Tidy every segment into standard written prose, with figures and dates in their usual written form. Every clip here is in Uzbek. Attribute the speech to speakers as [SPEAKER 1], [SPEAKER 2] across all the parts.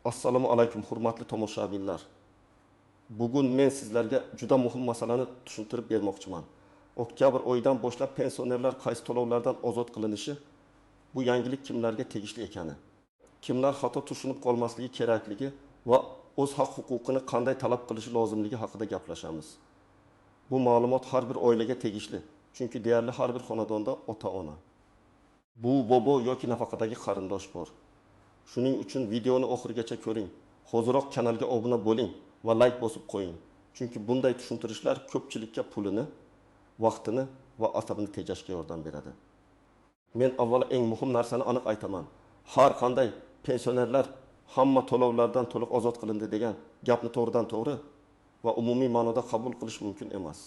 [SPEAKER 1] Assalomu alaykum hurmatli tomoshabinlar. Bugun men sizlarga juda muhim masalani tushuntirib bermoqchiman. Oktyabr oyidan boshlab pensionerlar qaysi to'lovlardan ozod qilinishi, bu yangilik kimlarga tegishli ekani, kimlar xato tushunib qolmasligi kerakligi va o'z haq-huquqini qanday talab qilishi lozimligi haqida gaplashamiz. Bu ma'lumot har bir oilaga tegishli, chunki deyarli har bir xonadonda ota-ona, bu bobo yoki nafaqadagi qarindosh bor. Shuning uchun videoni oxirigacha ko'ring. Hoziroq kanalga obuna bo'ling va like bosib qo'ying. Chunki bunday tushuntirishlar ko'pchilikka pulini, vaqtini va asabini tejashga yordam beradi. Men avvalo eng muhim narsani aniq aytaman. Har qanday pensionerlar hamma to'lovlardan to'liq ozod qilindi degan gapni to'g'ridan to'g'ri va umumiy ma'noda qabul qilish mumkin emas.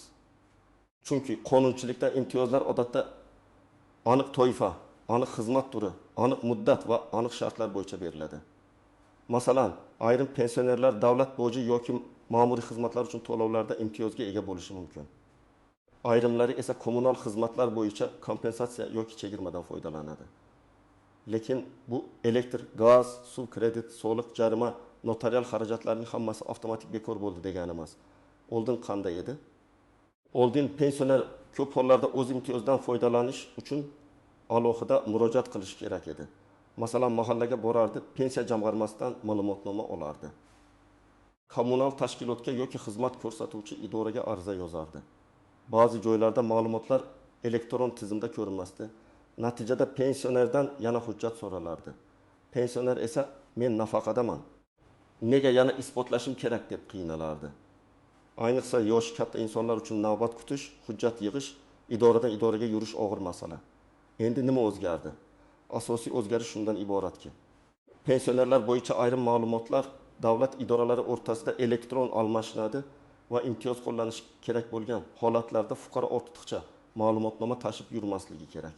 [SPEAKER 1] Chunki qonunchilikda imtiyozlar odatda aniq toifa, aniq xizmat turi, aniq muddat va aniq shartlar bo'yicha beriladi. Masalan, ayrim pensionerlar davlat boji yoki ma'muriy xizmatlar uchun to'lovlarda imtiyozga ega bo'lishi mumkin. Ayrimlari esa kommunal xizmatlar bo'yicha kompensatsiya yoki chegirmadan foydalanadi. Lekin bu elektr, gaz, suv, kredit, soliq, jarima, notarial xarajatlarning hammasi avtomatik bekor bo'ldi degani emas. Oldin qanday edi? Oldin pensioner ko'p hollarda o'z imtiyozdan foydalanish uchun alohida murojaat qilish kerak edi. Masalan, mahallaga borardi, pensiya jamg'armasidan ma'lumotnoma olardi. Kommunal tashkilotga yoki xizmat ko'rsatuvchi idoraga ariza yozardi. Ba'zi joylarda ma'lumotlar elektron tizimda ko'rinmasdi. Natijada pensionerdan yana hujjat so'ralardi. Pensioner esa men nafaqadaman, nega yana isbotlashim kerak deb qiynalardi. Ayniqsa yosh katta insonlar uchun navbat kutish, hujjat yig'ish, idoradan idoraga yurish og'ir masala. Endi nima o'zgardi? Asosiy o'zgarish shundan iboratki, pensionerlar bo'yicha ayrim ma'lumotlar davlat idoralari o'rtasida elektron almashinadi va imtiyoz qo'llanish kerak bo'lgan holatlarda fuqaro ortiqcha ma'lumotnoma tashib yurmasligi kerak.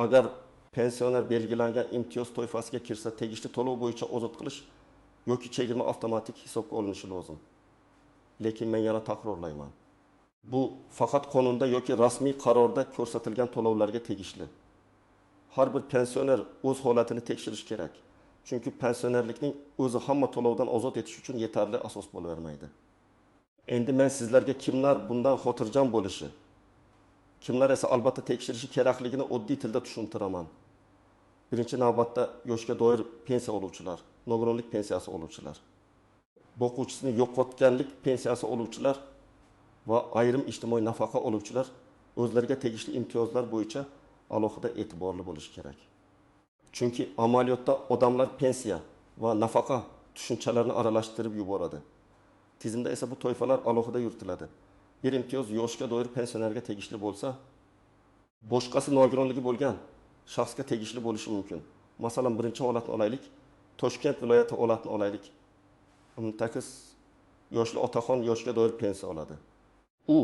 [SPEAKER 1] Agar pensioner belgilangan imtiyoz toifasiga kirsa, tegishli to'lov bo'yicha ozod qilish yoki chegirma avtomatik hisobga olinishi lozim. Lekin men yana takrorlayman. Bu faqat qonunda yoki rasmiy qarorda ko'rsatilgan to'lovlarga tegishli. Har bir pensioner o'z holatini tekshirish kerak. Chunki pensionerlikning o'zi hamma to'lovdan ozod etish uchun yetarli asos bo'lavermaydi. Endi men sizlarga kimlar bundan xotirjam bo'lishi, kimlar esa albatta tekshirishi kerakligini oddiy tilda tushuntiraman. Birinchi navbatda yoshga doir pensiya oluvchilar, nogironlik pensiyasi oluvchilar, boquvchisini yo'qotganlik pensiyasi oluvchilar va ayrim ijtimoiy nafaqa oluvchilar o'zlariga tegishli imtiyozlar bo'yicha alohida e'tiborli bo'lishi kerak. Chunki amaliyotda odamlar pensiya va nafaqa tushunchalarini aralashtirib yuboradi. Tizimda esa bu toifalar alohida yuritiladi. Bir imtiyoz yoshga doir pensionerga tegishli bo'lsa, boshqasi nogironligi bo'lgan shaxsga tegishli bo'lishi mumkin. Masalan, birinchi holatni olaylik. Toshkent viloyati holatini olaylik. Takiz yoshli otaxon yoshga doir pensiya oladi. U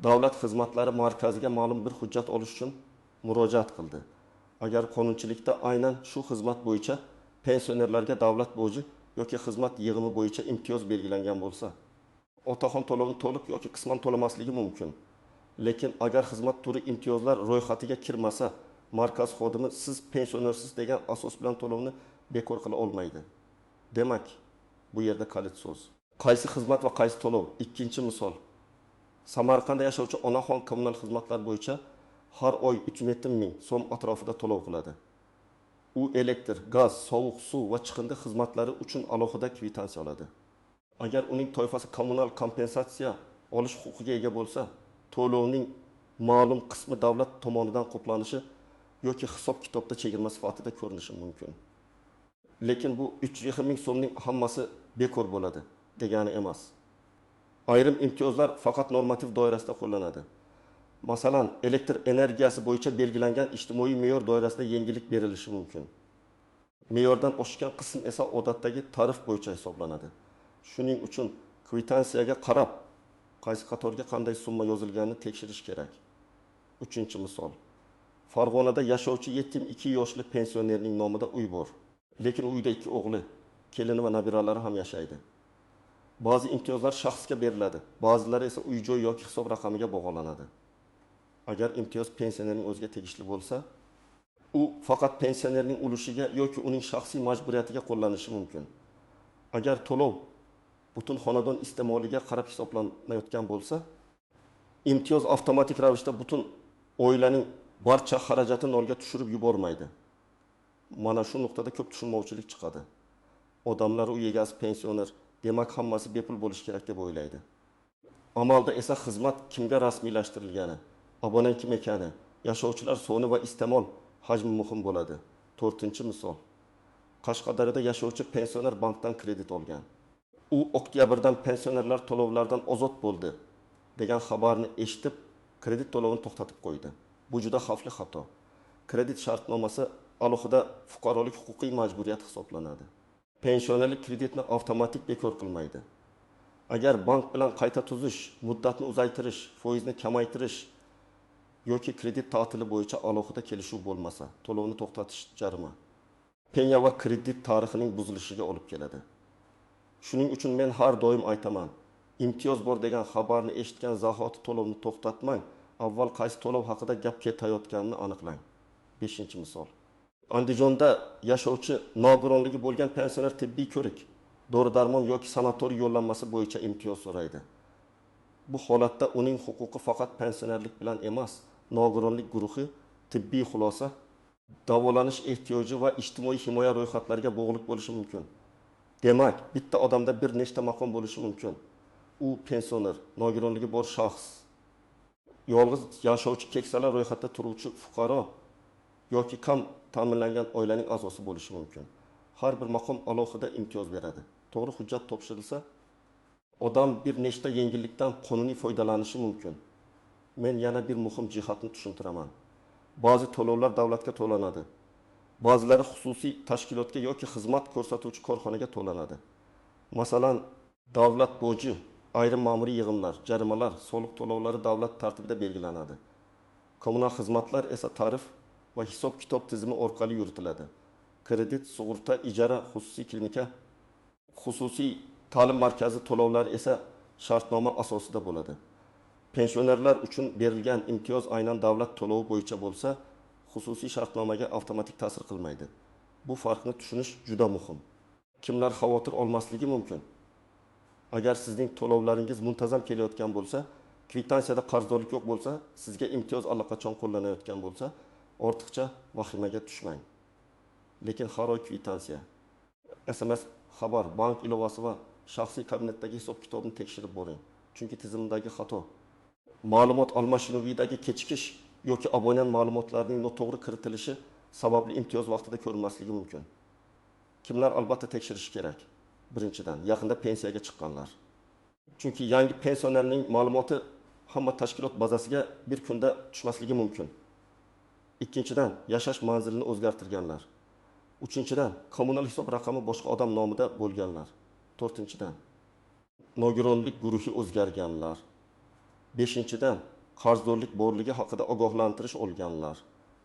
[SPEAKER 1] davlat xizmatlari markaziga ma'lum bir hujjat olish uchun murojaat qildi. Agar qonunchilikda aynan shu xizmat bo'yicha pensionerlarga davlat boji yoki xizmat yig'imi bo'yicha imtiyoz belgilangan bo'lsa, otaxon to'lovini to'liq yoki qisman to'lamasligi mumkin. Lekin agar xizmat turi imtiyozlar ro'yxatiga kirmasa, markaz xodimi siz pensionersiz degan asos bilan to'lovni bekor qila olmaydi. Demak, bu yerda kalit so'z. Qaysi xizmat va qaysi to'lov? Ikkinchi misol. Samarqandda yashovchi onaxon kommunal xizmatlar bo'yicha har oy 370 ming so'm atrofida to'lov qiladi. U elektr, gaz, sovuq suv va chiqindi xizmatlari uchun alohida kvitansiya oladi. Agar uning toifasi kommunal kompensatsiya olish huquqiga ega bo'lsa, to'lovning ma'lum qismi davlat tomonidan qoplanishi yoki hisob-kitobda chegirma sifatida ko'rinishi mumkin. Lekin bu 320 ming so'mning hammasi bekor bo'ladi degani emas. Ayrim imtiyozlar faqat normativ doirasida qo'llanadi. Masalan, elektr energiyasi bo'yicha belgilangan ijtimoiy me'yor doirasida yengillik berilishi mumkin. Me'yordan oshgan qism esa odatdagi tarif bo'yicha hisoblanadi. Shuning uchun kvitansiyaga qarab, qaysi qatorga qanday summa yozilganini tekshirish kerak. Uchinchi misol. Farg'onada yashovchi yetim 2 yoshli pensionerning nomida uy bor. Lekin uyda 2 o'g'li, kelini va nabiralari ham yashaydi. Ba'zi imtiyozlar shaxsga beriladi, ba'zilari esa uy-joy yoki hisob raqamiga bog'lanadi. Agar imtiyoz pensionerning o'ziga tegishli bo'lsa, u faqat pensionerning ulushiga yoki uning shaxsiy majburiyatiga qo'llanishi mumkin. Agar to'lov butun xonadon iste'moliga qarab hisoblanayotgan bo'lsa, imtiyoz avtomatik ravishda butun oilaning barcha xarajatini nolga tushirib yubormaydi. Mana shu nuqtada ko'p tushunmovchilik chiqadi. Odamlar u egasi pensioner, demak hammasi bepul bo'lishi kerak deb o'ylaydi. Amalda esa xizmat kimga rasmiylashtirilgani, abonent kim ekani, yashovchilar soni va iste'mol hajmi muhim bo'ladi. 4-misol. Qashqadaryoda yashovchi pensioner bankdan kredit olgan. U oktyabrdan pensionerlar to'lovlardan ozod bo'ldi degan xabarni eshitib, kredit to'lovini to'xtatib qo'ydi. Bu juda xavfli xato. Kredit shartnomasi alohida fuqarolik huquqiy majburiyat hisoblanadi. Pensionerlik kreditni avtomatik bekor qilmaydi. Agar bank bilan qayta tuzish, muddatni uzaytirish, foizni kamaytirish yoki kredit ta'tili bo'yicha alohida kelishuv bo'lmasa, to'lovni to'xtatish jarima. Penya va kredit tarixining buzilishiga olib keladi. Shuning uchun men har doim aytaman, imtiyoz bor degan xabarni eshitgan zahoti to'lovni to'xtatmang, avval qaysi to'lov haqida gap ketayotganini aniqlang. 5-misol. Andijonda yashovchi nogironligi bo'lgan pensioner tibbiy ko'rik, dori-darmon yoki sanatoriy yo'llanmasi bo'yicha imtiyoz so'raydi. Bu holatda uning huquqi faqat pensionerlik bilan emas, nogironlik guruhi, tibbiy xulosa, davolanish ehtiyoji va ijtimoiy himoya ro'yxatlariga bog'liq bo'lishi mumkin. Demak, bitta odamda bir nechta maqom bo'lishi mumkin. U pensioner, nogironligi bor shaxs, yolg'iz yashovchi keksalar ro'yxatda turuvchi fuqaro yoki kam ta'minlangan oilaning a'zosi bo'lishi mumkin. Har bir maqom alohida imtiyoz beradi. To'g'ri hujjat topshirilsa, odam bir nechta yengillikdan qonuniy foydalanishi mumkin. Men yana bir muhim jihatni tushuntiraman. Ba'zi to'lovlar davlatga to'lanadi. Ba'zilari xususiy tashkilotga yoki xizmat ko'rsatuvchi korxonaga to'lanadi. Masalan, davlat boji, ayrim ma'muriy yig'imlar, jarimalar, soliq to'lovlari davlat tartibida belgilanadi. Kommunal xizmatlar esa tarif va hisob-kitob tizimi orqali yuritiladi. Kredit, sug'urta, ijara, xususiy klinika, xususiy ta'lim markazi to'lovlari esa shartnoma asosida bo'ladi. Pensionerlar uchun berilgan imtiyoz aynan davlat to'lovi bo'yicha bo'lsa, xususiy shartnomaga avtomatik ta'sir qilmaydi. Bu farqni tushunish juda muhim. Kimlar xavotir olmasligi mumkin? Agar sizning to'lovlaringiz muntazam kelayotgan bo'lsa, kvitansiyada qarzdorlik yo'q bo'lsa, sizga imtiyoz allaqachon qo'llanayotgan bo'lsa, ortiqcha vahimaga tushmang. Lekin har oy kvitansiya, SMS xabar, bank ilovasi va shaxsiy kabinetdagi hisob-kitobni tekshirib boring. Chunki tizimdagi xato, ma'lumot almashinuvidagi kechikish yoki abonent ma'lumotlarining noto'g'ri kiritilishi sababli imtiyoz vaqtida ko'rinmasligi mumkin. Kimlar albatta tekshirish kerak? Birinchidan, yaqinda pensiyaga chiqqanlar. Chunki yangi pensionerning ma'lumoti hamma tashkilot bazasiga bir kunda tushmasligi mumkin. Ikkinchidan, yashash manzilini o'zgartirganlar. Uchinchidan, kommunal hisob raqami boshqa odam nomida bo'lganlar. To'rtinchidan, nogironlik guruhi o'zgarganlar. Beshinchidan, qarzdorlik borligi haqida ogohlantirish olganlar.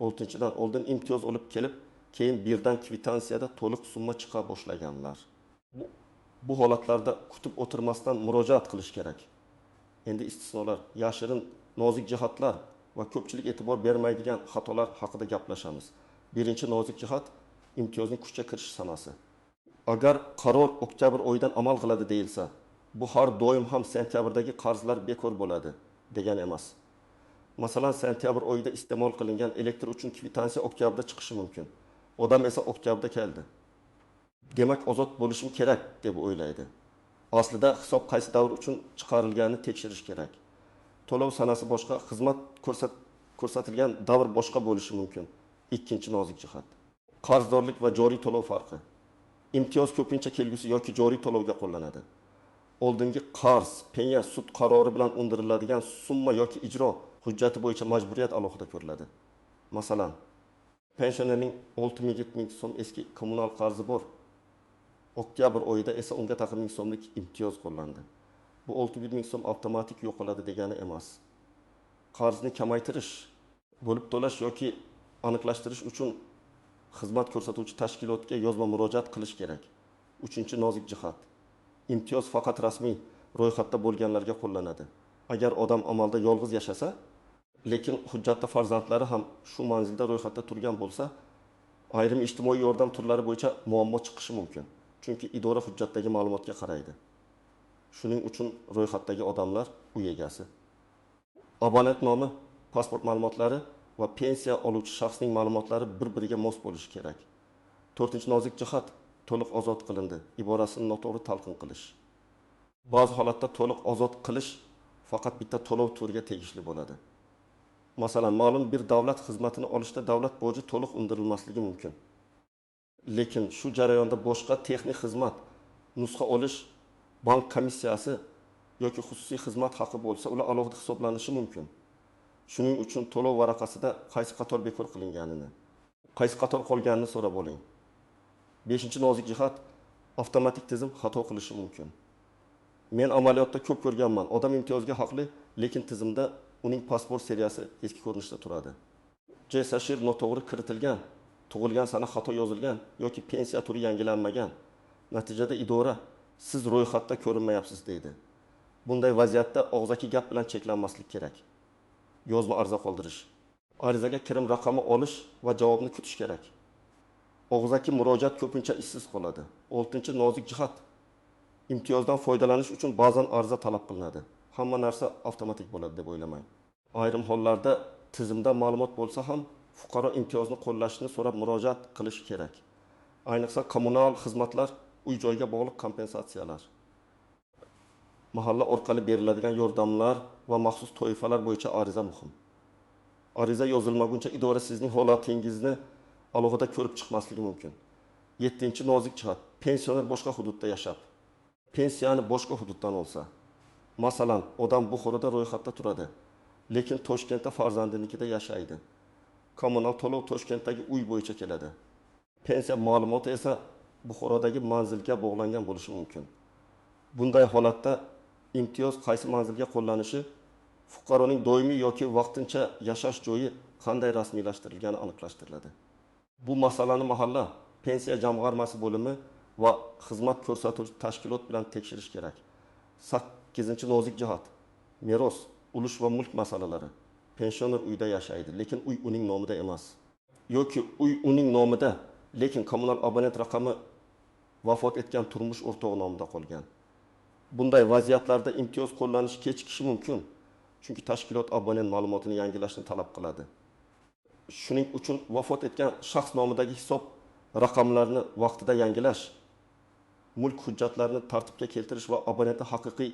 [SPEAKER 1] Oltinchidan, oldin imtiyoz olib kelib, keyin birdan kvitansiyada to'liq summa chiqa boshlaganlar. Bu holatlarda kutib o'tirmasdan murojaat qilish kerak. Endi istisnolar, yashirin nozik jihatlar va ko'pchilik e'tibor bermaydigan xatolar haqida gaplashamiz. Birinchi nozik jihat imtiyozning kuchga kirish sanasi. Agar qaror oktyabr oyidan amal qiladi deyilsa, bu har doim ham sentyabrdagi qarzlar bekor bo'ladi degan emas. Masalan, sentyabr oyida iste'mol qilingan elektr uchun kvitansiya oktyabrda chiqishi mumkin. Odam esa oktyabrda keldi. Demak, ozod bo'lishim kerak deb o'ylaydi. Aslida hisob qaysi davr uchun chiqarilganini tekshirish kerak. To'lov sanasi boshqa, xizmat ko'rsatilgan davr boshqa bo'lishi mumkin. Ikkinchi nozik jihat. Qarzdorlik va joriy to'lov farqi. Imtiyoz ko'pincha kelgusi yoki joriy to'lovga qo'llanadi. Oldingi qarz, penya sud qarori bilan undiriladigan summa yoki ijro hujjati bo'yicha majburiyat alohida ko'riladi. Masalan, pensionerning 6 ming so'm eski kommunal qarzi bor. Oktyabr oyida esa unga 10 ming so'mlik imtiyoz qo'llandi. Bu 6 ming so'm avtomatik yo'qoladi degani emas. Qarzni kamaytirish, bo'lib to'lash yoki aniqlashtirish uchun xizmat ko'rsatuvchi tashkilotga yozma murojaat qilish kerak. Uchinchi nozik jihat. Imtiyoz faqat rasmiy ro'yxatda bo'lganlarga qo'llanadi. Agar odam amalda yolg'iz yashasa, lekin hujjatda farzandlari ham shu manzilda ro'yxatda turgan bo'lsa, ayrim ijtimoiy yordam turlari bo'yicha muammo chiqishi mumkin. Chunki idora hujjatdagi ma'lumotga qaraydi. Shuning uchun ro'yxatdagi odamlar uy egasi. Abonent nomi, pasport ma'lumotlari va pensiya oluvchi shaxsning ma'lumotlari bir-biriga mos bo'lishi kerak. 4-nozik jihat to'liq ozod qilindi iborasini noto'g'ri talqin qilish. Ba'zi holatda to'liq ozod qilish faqat bitta to'lov turiga tegishli bo'ladi. Masalan, ma'lum bir davlat xizmatini olishda davlat boji to'liq undirilmasligi mumkin. Lekin shu jarayonda boshqa texnik xizmat, nusxa olish, bank komissiyasi yoki xususiy xizmat haqi bo'lsa, ular alohida hisoblanishi mumkin. Shuning uchun to'lov varaqasida qaysi qator bekor qilinganini, qaysi qator qolganini so'rab oling. 5-nozik jihat avtomatik tizim xato qilishi mumkin. Men amaliyotda ko'p ko'rganman. Odam imtiyozga haqli, lekin tizimda uning pasport seriyasi eski ko'rinishda turadi. J-sashir noto'g'ri kiritilgan, tug'ilgan sana xato yozilgan yoki pensiya turi yangilanmagan. Natijada idora siz ro'yxatda ko'rinmayapsiz deydi. Bunday vaziyatda og'zaki gap bilan cheklanmaslik kerak. Yozma ariza qoldirish. Arizaga kirim raqami olish va javobni kutish kerak. Og'zaki murojaat ko'pincha ishsiz qoladi. 6-nozik jihat imtiyozdan foydalanish uchun ba'zan ariza talab qilinadi. Hamma narsa avtomatik bo'ladi deb o'ylamang. Ayrim hollarda tizimda ma'lumot bo'lsa ham fuqaro imtiyozni qo'llashni so'rab murojaat qilish kerak. Ayniqsa kommunal xizmatlar, uy-joyga bog'liq kompensatsiyalar, mahalla orqali beriladigan yordamlar va maxsus toifalar bo'yicha ariza muhim. Ariza yozilmaguncha idora sizning holatingizni alohida ko'rib chiqmasligi mumkin. 7-nozik jihat pensioner boshqa hududda yashab, pensiyani boshqa hududdan olsa, masalan, odam Buxoroda ro'yxatda turadi, lekin Toshkentda farzandinikida yashaydi. Kommunal to'lov Toshkentdagi uy bo'yicha keladi. Pensiya ma'lumoti esa Buxorodagi manzilga bog'langan bo'lishi mumkin. Bunday holatda imtiyoz qaysi manzilga qo'llanishi, fuqaroning doimiy yoki vaqtincha yashash joyi qanday rasmiylashtirilgani aniqlashtiriladi. Bu masalani mahalla, pensiya jamg'armasi bo'limi va xizmat ko'rsatuvchi tashkilot bilan tekshirish kerak. 8-nozik jihat meros, ulush va mulk masalalari. Pensioner uyda yashaydi, lekin uy uning nomida emas. Yoki uy uning nomida, lekin kommunal abonent raqami vafot etgan turmush o'rtog'i nomida qolgan. Bunday vaziyatlarda imtiyoz qo'llanishi kechikishi mumkin, chunki tashkilot abonent ma'lumotini yangilashni talab qiladi. Shuning uchun vafot etgan shaxs nomidagi hisob raqamlarini vaqtida yangilash, mulk hujjatlarini tartibga keltirish va abonentni haqiqiy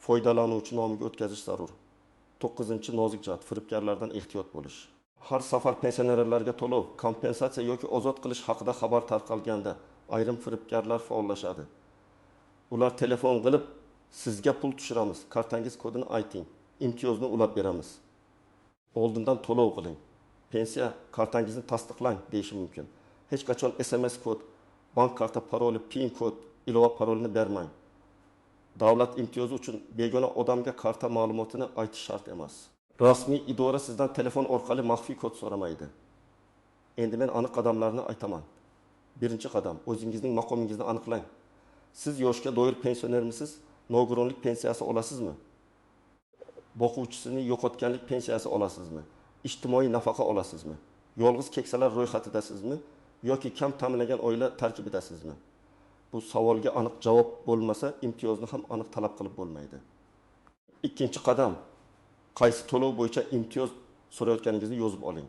[SPEAKER 1] foydalanuvchi nomiga o'tkazish zarur. 9-nozik jihat firibgarlardan ehtiyot bo'lish. Har safar pensionerlarga to'lov, kompensatsiya yoki ozod qilish haqida xabar tarqalganda ayrim firibgarlar faollashadi. Ular telefon qilib, sizga pul tushiramiz, kartangiz kodini ayting, imtiyozni ulab beramiz. Oldindan to'lov qiling. Pensiya kartangizni tasdiqlang deyishi mumkin. Hech qachon SMS kod, bank karta paroli, PIN kod, ilova parolini bermang. Davlat imtiyozi uchun begona odamga karta ma'lumotini aytish shart emas. Rasmiy idora sizdan telefon orqali maxfiy kod so'ramaydi. Endi men aniq qadamlarni aytaman. 1-qadam, o'zingizning maqomingizni aniqlang. Siz yoshga doir pensionermisiz? Nogironlik pensiyasi olasizmi? Boquvchisini yo'qotganlik pensiyasi olasizmi? Ijtimoiy nafaqa olasizmi? Yolg'iz keksalar ro'yxatidasizmi yoki kam ta'minlangan oila tarkibidasizmi? Bu savolga aniq javob bo'lmasa, imtiyozni ham aniq talab qilib bo'lmaydi. 2-qadam, qaysi to'lov bo'yicha imtiyoz so'rayotganingizni yozib oling.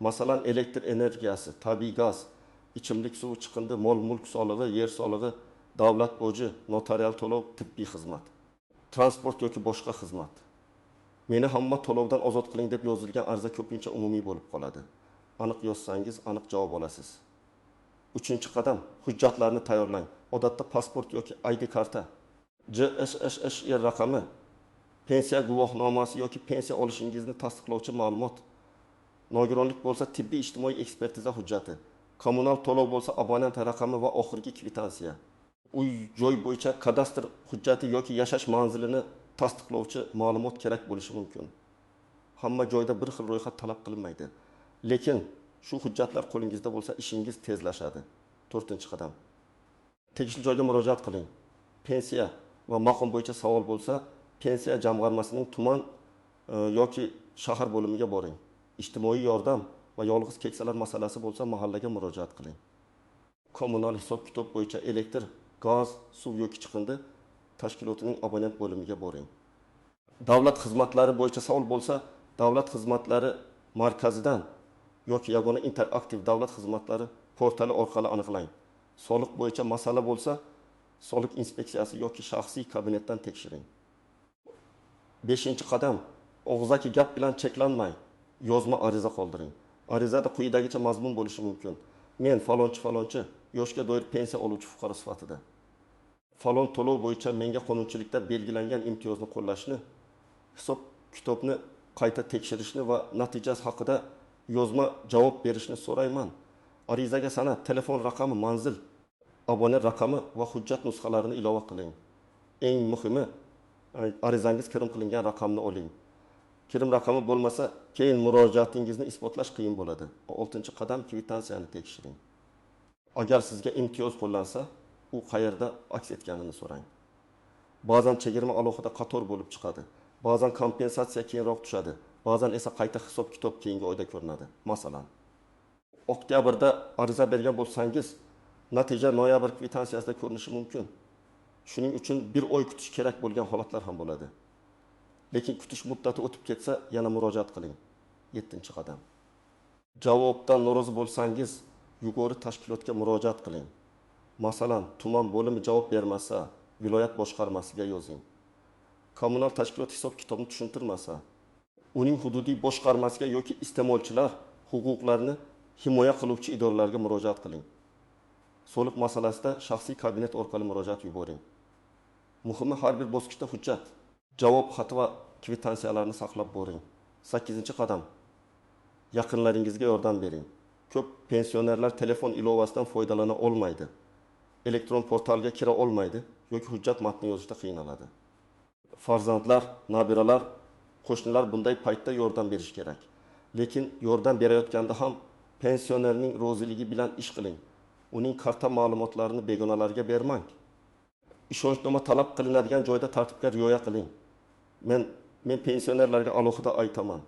[SPEAKER 1] Masalan, elektr energiyasi, tabiiy gaz, ichimlik suvi chiqindi, mol-mulk solig'i, yer solig'i, davlat boji, notarial to'lov, tibbiy xizmat, transport yoki boshqa xizmat. Meni hamma to'lovdan ozod qiling deb yozilgan ariza ko'pincha umumiy bo'lib qoladi. Aniq yozsangiz, aniq javob olasiz. 3-qadam, hujjatlarni tayyorlang. Odatda pasport yoki ID karta, JSSR raqami, pensiya guvohnomasi yoki pensiya olishingizni tasdiqlovchi ma'lumot. Nogironlik bo'lsa tibbiy ijtimoiy ekspertiza hujjati, kommunal to'lov bo'lsa abonent raqami va oxirgi kvitansiya. Uy joy bo'yicha kadastr hujjati yoki yashash manzilini tasdiqlovchi ma'lumot kerak bo'lishi mumkin. Hamma joyda bir xil ro'yxat talab qilinmaydi. Lekin shu hujjatlar qo'lingizda bo'lsa, ishingiz tezlashadi. 4-qadam. Tegishli joyga murojaat qiling. Pensiya va maqom bo'yicha savol bo'lsa, pensiya jamg'armasining tuman yoki shahar bo'limiga boring. Ijtimoiy yordam va yolg'iz keksalar masalasi bo'lsa mahallaga murojaat qiling. Kommunal hisob-kitob bo'yicha elektr, gaz, suv yoki chiqindi tashkilotining abonent bo'limiga boring. Davlat xizmatlari bo'yicha savol bo'lsa, davlat xizmatlari markazidan yoki yagona interaktiv davlat xizmatlari portali orqali aniqlang. Soliq bo'yicha masala bo'lsa, soliq inspeksiyasi yoki shaxsiy kabinetdan tekshiring. 5-qadam, og'zaki gap bilan cheklanmang. Yozma ariza qoldiring. Arizada quyidagicha mazmun bo'lishi mumkin. Men falonchi yoshga doir pensiya oluvchi fuqaro sifatida falon to'lov bo'yicha menga qonunchilikda belgilangan imtiyozni qo'llashni, hisob kitobni qayta tekshirishni va natijasi haqida yozma javob berishni so'rayman. Arizaga sanad, telefon raqami, manzil, abona raqami va hujjat nusxalarini ilova qiling. Eng muhimi, arizangiz kirim qilingan raqamni oling. Kirim raqami bo'lmasa, keyin murojaatingizni isbotlash qiyin bo'ladi. 6-qadam, kvitansiyani tekshiring. Agar sizga imtiyoz qo'llansa, u qayerda aks etganini so'rang. Ba'zan chegirma alohida qator bo'lib chiqadi. Ba'zan kompensatsiya keyinroq tushadi. Ba'zan esa qayta hisob-kitob keyingi oyda ko'rinadi. Masalan, oktyabrda ariza bergan bo'lsangiz, natija noyabr kvitansiyasida ko'rinishi mumkin. Shuning uchun 1 oy kutish kerak bo'lgan holatlar ham bo'ladi. Lekin kutish muddati o'tib ketsa, yana murojaat qiling. 7-qadam. Javobdan norozi bo'lsangiz, yuqori tashkilotga murojaat qiling. Masalan, tuman bo'limi javob bermasa, viloyat boshqarmasiga yozing. Kommunal tashkilot hisob-kitobni tushuntirmasa, uning hududiy boshqarmasiga yoki iste'molchilar huquqlarini himoya qiluvchi idoralarga murojaat qiling. Soliq masalasida shaxsiy kabinet orqali murojaat yuboring. Muhimi, har bir bosqichda hujjat, javob xati va kvitansiyalarni saqlab boring. 8-qadam. Yaqinlaringizga yordam bering. Ko'p pensionerlar telefon ilovasidan foydalana olmaydi. Elektron portalga kira olmaydi yoki hujjat matnini yozishda qiynaladi. Farzandlar, nabiralar, qo'shnilar bunday paytda yordam berish kerak. Lekin yordam berayotganda ham pensionerning roziligi bilan ish qiling. Uning karta ma'lumotlarini begonalarga bermang. Ishonchnoma talab qilinadigan joyda tartibga rioya qiling. Men pensionerlarga alohida aytaman.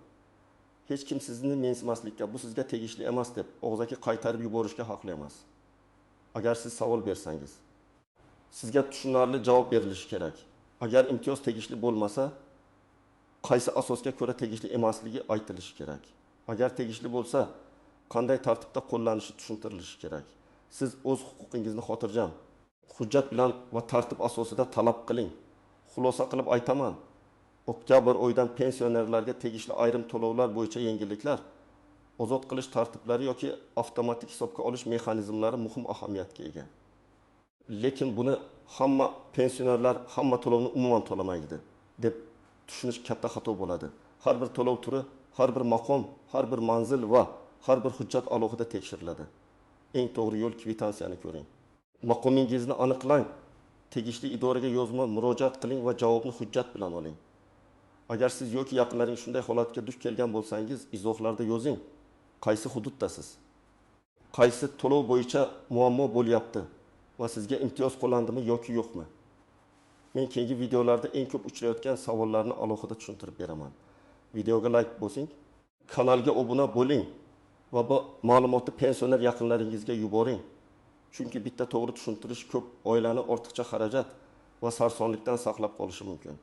[SPEAKER 1] Hech kim sizni mensimaslikka, bu sizga tegishli emas deb og'zaki qaytarib yuborishga haqli emas. Agar siz savol bersangiz, sizga tushunarli javob berilishi kerak. Agar imtiyoz tegishli bo'lmasa, qaysi asosga ko'ra tegishli emasligi aytilishi kerak. Agar tegishli bo'lsa, qanday tartibda qo'llanishi tushuntirilishi kerak. Siz o'z huquqingizni xotirjam, hujjat bilan va tartib asosida talab qiling. Xulosa qilib aytaman. Oktyabr oyidan pensionerlarga tegishli ayrim to'lovlar bo'yicha yengilliklar, ozod qilish tartiblari yoki avtomatik hisobga olish mexanizmlari muhim ahamiyatga ega. Lekin buni hamma pensionerlar hamma to'lovni umuman to'lamaydi deb tushunish katta xato bo'ladi. Har bir to'lov turi, har bir maqom, har bir manzil va har bir hujjat alohida tekshiriladi. Eng to'g'ri yo'l kvitansiyani ko'ring. Maqomingizni aniqlang. Tegishli idoraga yozma murojaat qiling va javobni hujjat bilan oling. Agar siz yoki yaqinlaringiz shunday holatga duch kelgan bo'lsangiz, izohlarda yozing. Qaysi hududdasiz? Qaysi to'lov bo'yicha muammo bo'lyapti va sizga imtiyoz qo'llandimi yoki yo'qmi? Men keyingi videolarda eng ko'p uchrayotgan savollarni alohida tushuntirib beraman. Videoga like bosing, kanalga obuna bo'ling va bu ma'lumotni pensioner yaqinlaringizga yuboring. Chunki bitta to'g'ri tushuntirish ko'p oilani ortiqcha xarajat va sarsonlikdan saqlab qolishi mumkin.